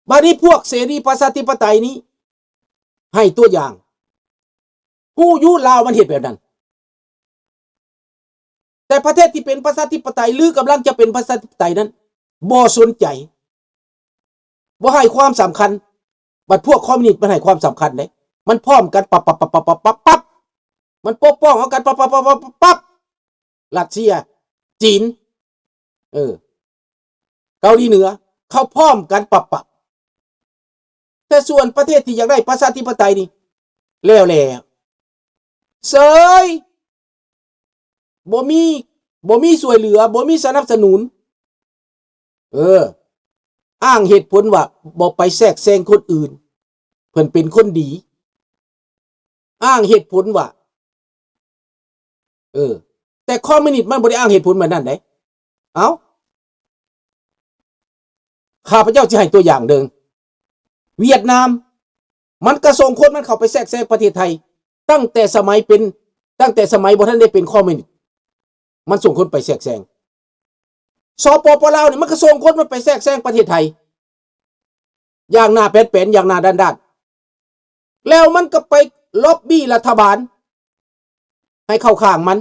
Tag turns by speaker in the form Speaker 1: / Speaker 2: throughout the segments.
Speaker 1: บัดนี้พวกเสรีประชาธิปไตยนี้ให้ตัวอย่างผู้ยุลาวมันเห็นแบบนั้นแต่ประเทศที่เป็นประชาธิปไตยหรือกำลังจะเป็นประชาธิปไตยนั้นบ่สนใจบ่ให้ความสำคัญบัดพวกคอมมิวนิสต์มันให้ความสำคัญเด้มันพร้อมกันปับมันปกป้องเอากันปับรัสเซียจีนเกาหลีเหนือเขาพร้อมกันปับแต่ส่วนประเทศที่อยากได้ประชาธิปไตยนี่แล้วเสยบ่มีช่วยเหลือบ่มีสนับสนุนอ้างเหตุผลว่าบ่ไปแทรกแซงคนอื่นเพิ่นเป็นคนดีอ้างเหตุผลว่าแต่คอมมิวนิสต์มันบ่ได้อ้างเหตุผลแบบนั้นเด้เอ้าข้าพเจ้าจะให้ตัวอย่างเดิงเวียดนามมันกระส่งคนมันเข้าไปแทรกแซงประเทศไทยตั้งแต่สมัยบ่ทันได้เป็นคอมมิวนิสต์มันส่งคนไปแทรกแซงสปป.ลาวนี่มันก็ส่งคนมันไปแทรกแซงประเทศไทยอย่างหน้าแป้นๆอย่างหน้าด้านๆแล้วมันก็ไปล็อบบี้รัฐบาลให้เข้าข้างมัน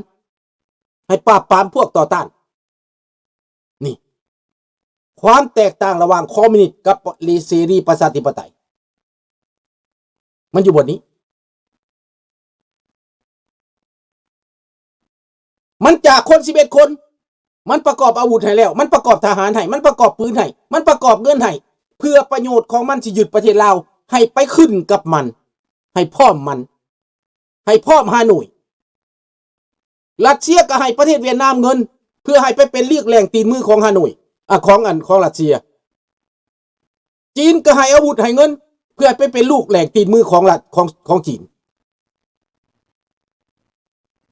Speaker 1: ให้ปราบปรามพวกต่อต้านนี่ความแตกต่างระหว่างคอมมิวนิสต์กับเสรีประชาธิปไตยมันอยู่บนนี้มันจากคน11คนมันประกอบอาวุธให้แล้วมันประกอบทหารให้มันประกอบปืนให้มันประกอบเงินให้เพื่อประโยชน์ของมันสิยึดประเทศลาวให้ไปขึ้นกับมันให้พร้อมฮานอยรัสเซียก็ให้ประเทศเวียดนามเงินเพื่อให้ไปเป็นเรียกแหล่งตีนมือของฮานอยของรัสเซียจีนก็ให้อาวุธให้เงินเพื่อไปเป็นลูกแหล่งตีนมือของจีน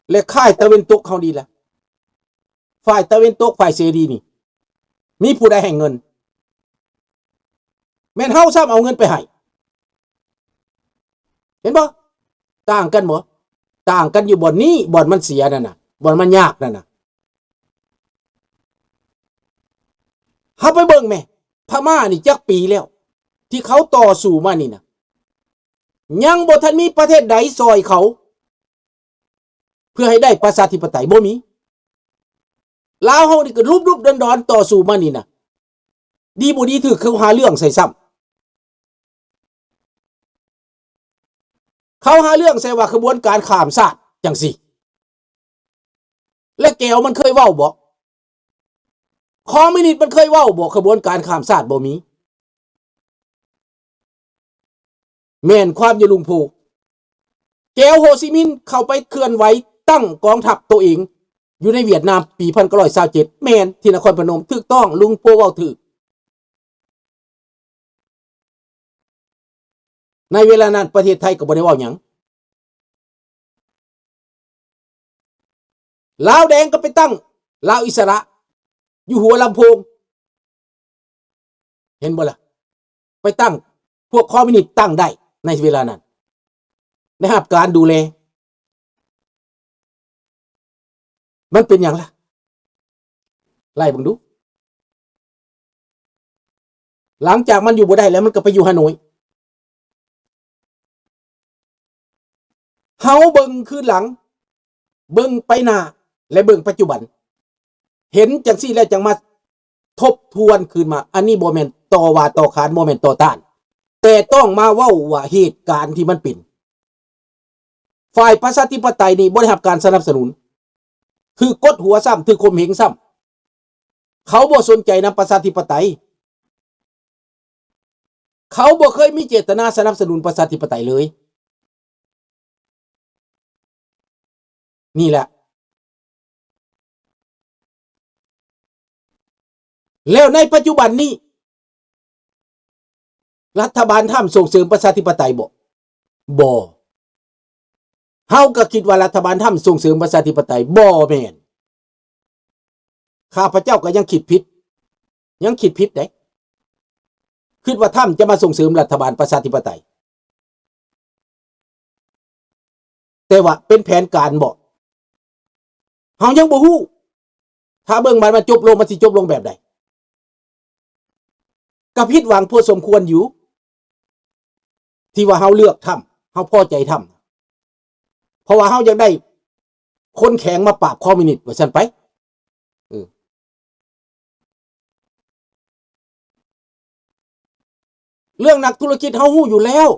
Speaker 1: และค่ายตะเวนตกเขาดีละฝ่ายตะเวนตกฝ่ายเสรีนี่มีผู้ใดให้เงินแม่นเฮาซ้ำเอาเงินไปให้เห็นบ่ต่างกันบ่ต่างกันอยู่บ่อนนี้บ่อนมันเสียนั่นน่ะบ่อนมันยากนั่นน่ะเฮาไปเบิ่งแม่พม่านี่จักปีแล้วที่เขาต่อสู้มานี่นะยังบ่ทันมีประเทศใดซอยเขาเพื่อให้ได้ประชาธิปไตยบ่มีลาวเฮานี่ก็รูปๆดอนๆต่อสู้มานี่นะดีบ่ดีถือเขาหาเรื่องใส่ซ้ำเขาหาเรื่องใส่ว่าขบวนการข้ามชาติจังสิและแก้วมันเคยเว้าบ่คอมมิวนิสต์มันเคยเว้าบ่ขบวนการข้ามชาติบ่มีแม่นความอยู่ลุงพูแก้วโฮซิมินห์เข้าไปเคลื่อนไหวตั้งกองทัพตัวเองอยู่ในเวียดนามปี1927แม่นที่นครพนมถูกต้องลุงโปเว้าถูกในเวลานั้นประเทศไทยก็บ่ได้เว้าหยังลาวแดงก็ไปตั้งลาวอิสระอยู่หัวลำโพงเห็นบ่ล่ะไปตั้งพวกคอมมิวนิสต์ตั้งได้ในเวลานั้นได้รับการดูแลมันเป็นอย่างล่ะไล่เบิ่งดูหลังจากมันอยู่บ่ได้แล้วมันก็ไปอยู่ฮานอยเฮาเบิ่งคืนหลังเบิ่งไปหน้าและเบิ่งปัจจุบันเห็นจังซี่แล้วจังมาทบทวนคืนมาอันนี้บ่แม่นต่อว่าต่อขานบ่แม่นต่อต้านแต่ต้องมาเว้าว่าเหตุการณ์ที่มันเป็นฝ่ายประชาธิปไตยนี่บ่ได้รับการสนับสนุนคือกดหัวซ้ำคือข่มเหงซ้ำเขาบ่สนใจนำประชาธิปไตยเขาบ่เคยมีเจตนาสนับสนุนประชาธิปไตยเลยนี่แหละแล้วในปัจจุบันนี้รัฐบาลทำส่งเสริมประชาธิปไตยบ่เฮาก็คิดว่ารัฐบาลทำส่งเสริมประชาธิปไตยบ่แม่นข้าพเจ้าก็ยังคิดผิดเด้คิดว่าทำจะมาส่งเสริมรัฐบาลประชาธิปไตยแต่ว่าเป็นแผนการบ่เฮายังบ่ฮู้ถ้าเบิ่งมันจบลงมันสิจบลงแบบใด ก็ผิดหวังพอสมควรอยู่ที่ว่าเฮาเลือกทำเฮาพอใจทำเพราะว่าเฮาอยากได้คนแข็งมาปราบคอมมิวนิสต์ว่าซั่นไปเรื่องนักธุรกิจเฮาฮู้อยู่แล้ว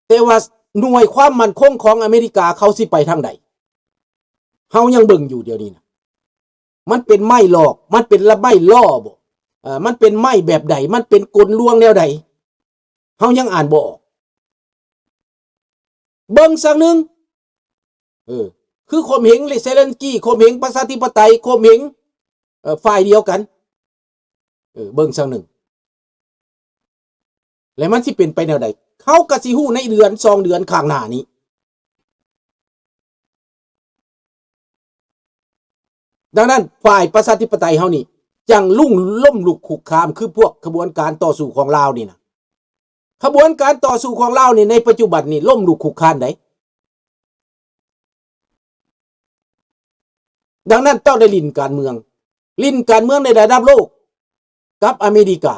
Speaker 1: แต่ว่าหน่วยความมั่นคงของอเมริกาเขาสิไปทางใดเฮายังเบิ่งอยู่เดี๋ยวนี้นะมันเป็นไม้หลอกมันเป็นละไม้ล่อบ่มันเป็นไม้แบบใดมันเป็นกลลวงแนวใดเฮายังอ่านบ่ออกเบิ่งสักนึงคือข่มเหงเซเลนสกี้ข่มเหงประชาธิปไตยข่มเหงฝ่ายเดียวกันเบิ่งสักนึงแล้วมันสิเป็นไปแนวใดเขาก็สิฮู้ในเดือน2เดือนข้างหน้านี้ดังนั้นฝ่ายประชาธิปไตยเฮานี่จังลุ่มลุกคุกคามคือพวกขบวนการต่อสู้ของลาวนี่นะขบวนการต่อสู้ของลาวนี่ในปัจจุบันนี่ล่มลุกคุกคานได้ดังนั้นต้องได้ลิ้นการเมืองในระดับโลกกับอเมริกา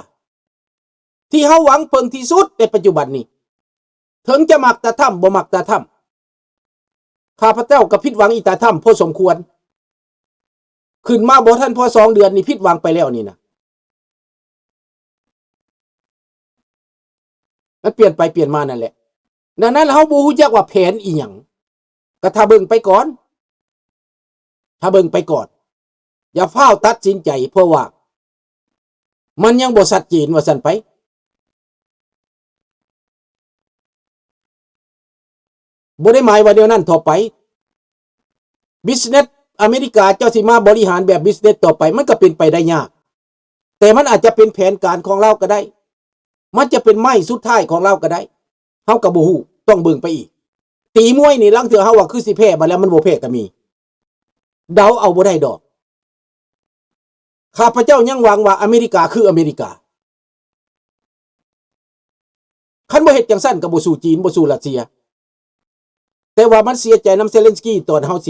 Speaker 1: ที่เฮาหวังเพิ่งที่สุดในปัจจุบันนี้ถึงจะมักตาถ้ำบ่มักตาถ้ำข้าพเจ้าก็ผิดหวังอีตาถ้ำพอสมควรขึ้นมาบ่ทันพอ2เดือนนี่ผิดหวังไปแล้วนี่นะมันเปลี่ยนไปเปลี่ยนมานั่นแหละดังนั้นเฮาบ่ฮู้จักว่าแผนอีหยังก็ถ้าเบิ่งไปก่อนอย่าฟ้าวตัดสินใจเพราะว่ามันยังบ่ชัดเจนว่าซั่นไปบ่ได้หมายว่าเดี๋ยวนั้นต่อไปบิสเนสอเมริกาเจ้าสิมาบริหารแบบบิสเนสต่อไปมันก็เป็นไปได้ยากแต่มันอาจจะเป็นแผนการของเราก็ได้มันจะเป็นไม้สุดท้ายของเราก็ได้เฮาก็บ่ฮู้ต้องเบิ่งไปอีกตีมวยนี่ลังเทื่อเฮาว่าคือสิแพ้มาแล้วมันบ่แพ้ก็มีเดาเอาบ่ได้ดอกข้าพเจ้ายังหวังว่าอเมริกาคืออเมริกาคันบ่เฮ็ดจังซั่นก็บ่สู้จีนบ่สู้รัสเซียแต่ว่ามันเสียใจนำเซเลนสกี้ตอนเฮาเ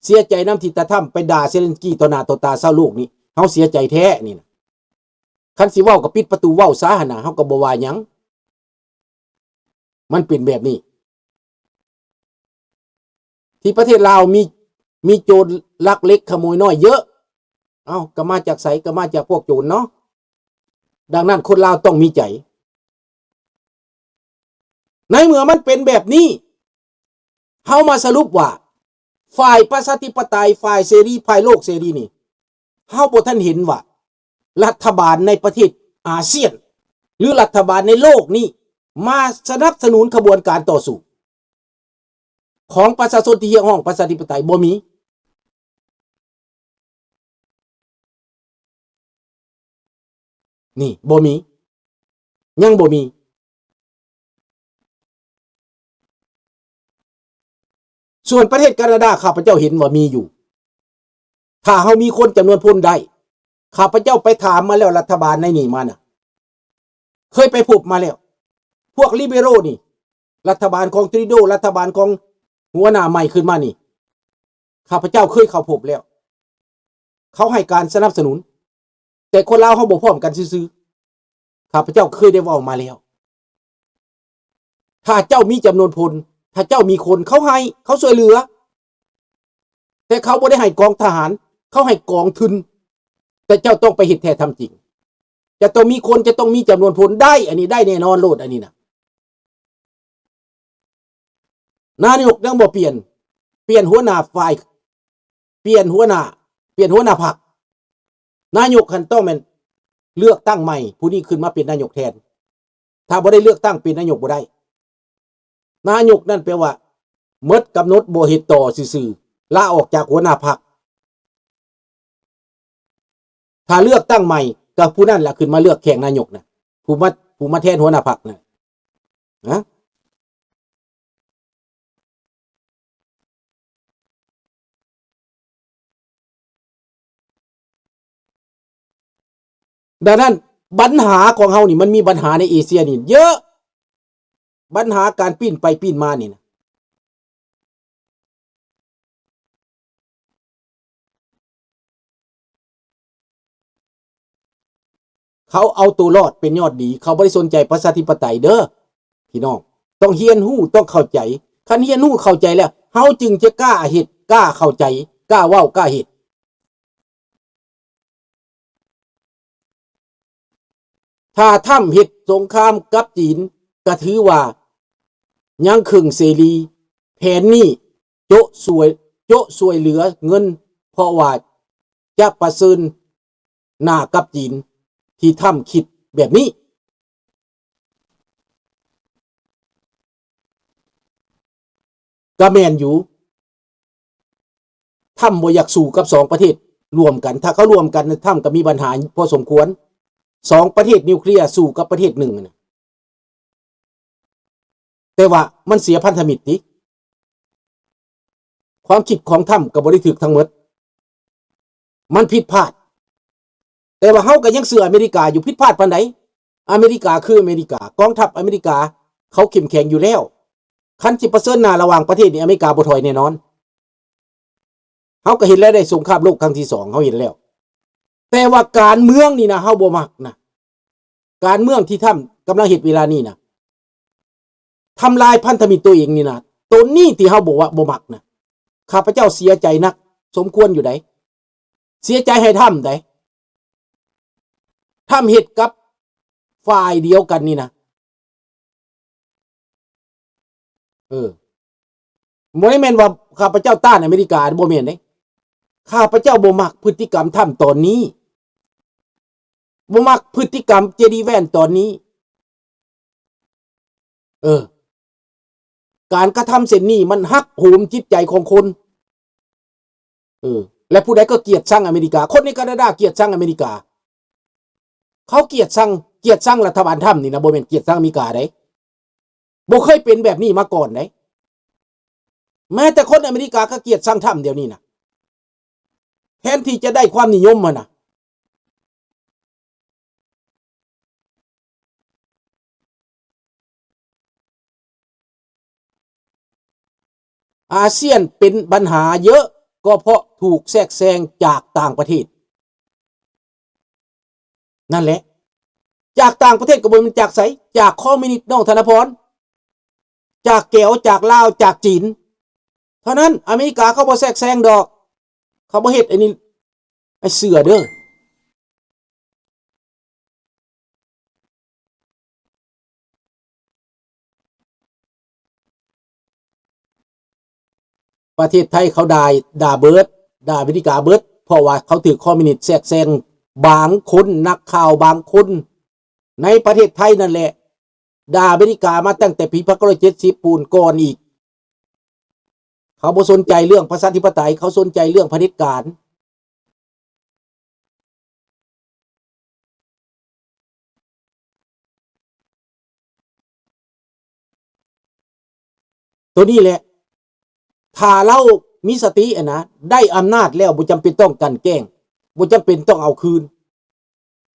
Speaker 1: สียใจนำที่ตาถ้ำไปด่าเซเลนสกี้ต่อหน้าต่อตาชาวโลกนี่เฮาเสียใจแท้นี่นะคันสิเว้าก็ปิดประตูเว้าซะหั่นน่ะเฮาก็บ่ว่าหยังมันเป็นแบบนี้ที่ประเทศลาวมีโจรลักเล็กขโมยน้อยเยอะก็มาจากไสก็มาจากพวกโจรเนาะดังนั้นคนลาวต้องมีใจในเมื่อมันเป็นแบบนี้เฮามาสรุปว่าฝ่ายประชาธิปไตยฝ่ายเสรีฝ่ายโลกเสรีนี่เฮาบ่ทันเห็นว่ารัฐบาลในประเทศอาเซียนหรือรัฐบาลในโลกนี้มาสนับสนุนขบวนการต่อสู้ของประชาชนที่เรียกร้องประชาธิปไตยบ่มีนี่บ่มียังบ่มีส่วนประเทศแคนาดาข้าพเจ้าเห็นว่ามีอยู่ถ้าเฮามีคนจำนวนพลได้ข้าพเจ้าไปถามมาแล้วรัฐบาลในนี่มาน่ะเคยไปพบมาแล้วพวกลิเบโรนี่รัฐบาลของทริโดรัฐบาลของหัวหน้าใหม่ขึ้นมานี่ข้าพเจ้าเคยเข้าพบแล้วเขาให้การสนับสนุนแต่คนลาวเฮาบ่พร้อมกันซื่อๆข้าพเจ้าเคยได้เว้ามาแล้วถ้าเจ้ามีจำนวนพลถ้าเจ้ามีคนเขาให้เขาช่วยเหลือแต่เขาบ่ได้ให้กองทหารเขาให้กองทุนแต่เจ้าต้องไปเฮ็ดแท้ทำจริงจะต้องมีคนจะต้องมีจำนวนพลได้อันนี้ได้แน่นอนโลดอันนี้นะนายกยังบ่เปลี่ยนหัวหน้าฝ่ายเปลี่ยนหัวหน้าพรรคนายกคันต้องแม่นเลือกตั้งใหม่ผู้นี้ขึ้นมาเป็นนายกแทนถ้าบ่ได้เลือกตั้งเป็นนายกบ่ได้นายกนั่นแปลว่าหมดกำหนดบ่เฮ็ดต่อซื่อๆลาออกจากหัวหน้าพรรคถ้าเลือกตั้งใหม่ก็ผู้นั้นแหละขึ้นมาเลือกแข่งนายกนะผู้มาแทนหัวหน้าพรรคนะดังนั้นปัญหาของเฮานี่มันมีปัญหาในเอเชียนี่เยอะปัญหาการปีนไปปีนมานี่นะ เขาเอาตัวรอดเป็นยอดดีเขาบ่ได้สนใจประชาธิปไตยเด้อพี่น้องต้องเรียนรู้ต้องเข้าใจคันเรียนรู้เข้าใจแล้วเฮาจึงจะกล้าเฮ็ดกล้าเข้าใจกล้าเว้ากล้าเฮ็ดถ้าทำเฮ็ดสงครามกับจีนก็ถือว่ายังครึ่งเสรีแผนนี้โจะสวยเหลือเงินเพราะว่าจะประเสริญหน้ากับจีนที่ทำคิดแบบนี้ก็แม่นอยู่ทำบ่อยากสู้กับสองประเทศรวมกันถ้าเขารวมกันทำก็มีปัญหาพอสมควรสองประเทศนิวเคลียร์สู้กับประเทศหนึ่งนะแต่ว่ามันเสียพันธมิตรดิความคิดของถ้ำกับบริถึกทั้งหมดมันผิดพลาดแต่ว่าเฮาก็ยังเสืออเมริกาอยู่ผิดพลาดปานใดอเมริกาคืออเมริกากองทัพอเมริกาเขาเข้มแข็งอยู่แล้วคันสิประเสริฐหน้าระหว่างประเทศนี่อเมริกาบ่ถอยแน่นอนเฮาก็เห็นแล้วได้สงครามโลกครั้งที่2เฮาเห็นแล้วแต่ว่าการเมืองนี่นะเฮาบ่มักนะการเมืองที่ถ้ำกำลังเฮ็ดเวลานี้นะทำลายพันธมิตรตัวเองนี่นะตัวนี้ที่เฮาบอกว่าบ่มักนะข้าพเจ้าเสียใจนักสมควรอยู่ไดเสียใจให้ถ้ำไดถ้ำเฮ็ดกับฝ่ายเดียวกันนี่นะบ่ได้แม่นว่าข้าพเจ้าต้านอเมริกาบ่แม่นเด้ข้าพเจ้าบ่มักพฤติกรรมถ้ำตอนนี้บ่มักพฤติกรรมเจดีแวนตอนนี้การกระทำเช่นนี้มันหักโหมจิตใจของคนและผู้ใดก็เกลียดชังอเมริกาคนในแคนาดาเกลียดชังอเมริกาเขาเกลียดชังรัฐบาลถ้ำนี่นะบ่แม่นเกลียดชังอเมริกาได้บ่เคยเป็นแบบนี้มาก่อนได้แม้แต่คนอเมริกาก็เกลียดชังถ้ำเดี๋ยวนี้นะแทนที่จะได้ความนิยมมานะอาเซียนเป็นปัญหาเยอะก็เพราะถูกแทรกแซงจากต่างประเทศนั่นแหละจากต่างประเทศก็บ่แม่นจากไสจากคอมมิวนิสต์น้องธนพรจากแก้วจากลาวจากจีนเท่านั้นอเมริกาเขาบ่แทรกแซงดอกเขาบ่เฮ็ดไอ้นี่ไอ้เสือเด้อประเทศไทยเขาด่าเบิร์ดด่าอเมริกาเบิร์ดเพราะว่าเขาถือคอมมิวนิสต์แทรกแซงบางคนนักข่าวบางคนในประเทศไทยนั่นแหละด่าอเมริกามาตั้งแต่ปี1970ปูนก่อนอีกเขาบ่สนใจเรื่องประชาธิปไตยเขาสนใจเรื่องเผด็จการตัวนี้แหละถ้าเรามีสตินะได้อำนาจแล้วบ่จำเป็นต้องกันแกล้งบ่จำเป็นต้องเอาคืน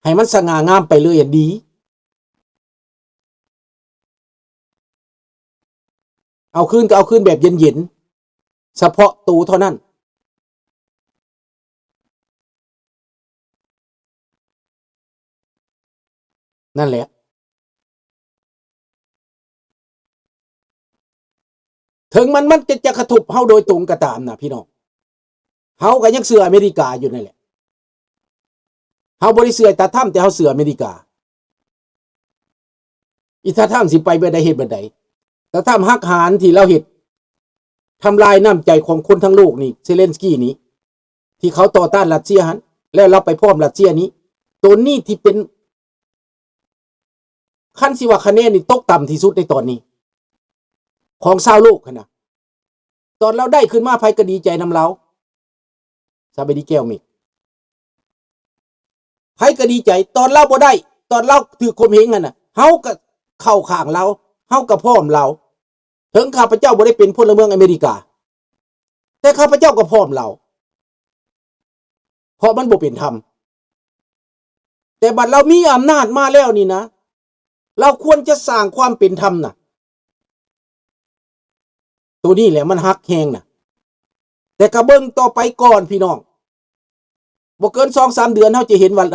Speaker 1: ให้มันสง่างามไปเลยดีเอาคืนก็เอาคืนแบบเย็นๆเฉพาะตูเท่านั้นนั่นแหละถึงมันจะกระทบเฮาโดยตรงก็ตามนะพี่น้องเฮาก็ยังเชื่ออเมริกาอยู่นั่นแหละเฮาบ่ได้เชื่อตาถ้ำแต่เฮาเชื่ออเมริกาอีตาถ้ำสิไปบ่ได้เฮ็ดบ่ได้ตาถ้ำหักหารที่เราเฮ็ดทำลายน้ำใจของคนทั้งโลกนี่เซเลนสกี้นี้ที่เขาต่อต้านรัสเซียหันแล้วเราไปพร้อมรัสเซียนี้ตัวนี้ที่เป็นขั้นสิว่าคะแนนนี่ตกต่ำที่สุดในตอนนี้ของชาวโลกนะตอนเราได้ขึ้นมาภัยก็ดีใจนำเราสบายดีแก้วมิภัยก็ดีใจตอนเราบ่ได้ตอนเราถือข่มเหงกันน่ะเฮาก็เข้าข้างเราเฮาก็พร้อมเราถึงข้าพเจ้าบ่ได้เป็นพลเมืองอเมริกาแต่ข้าพเจ้าก็พร้อมเราเพราะมันบ่เป็นธรรมแต่บัดเรามีอำนาจมาแล้วนี่นะเราควรจะสร้างความเป็นธรรมน่ะตัวนี้แหละมันฮักแฮงน่ะแต่ก็เบิ่งต่อไปก่อนพี่น้องบ่เกิน 2-3 เดือนเฮาจะเห็นว่า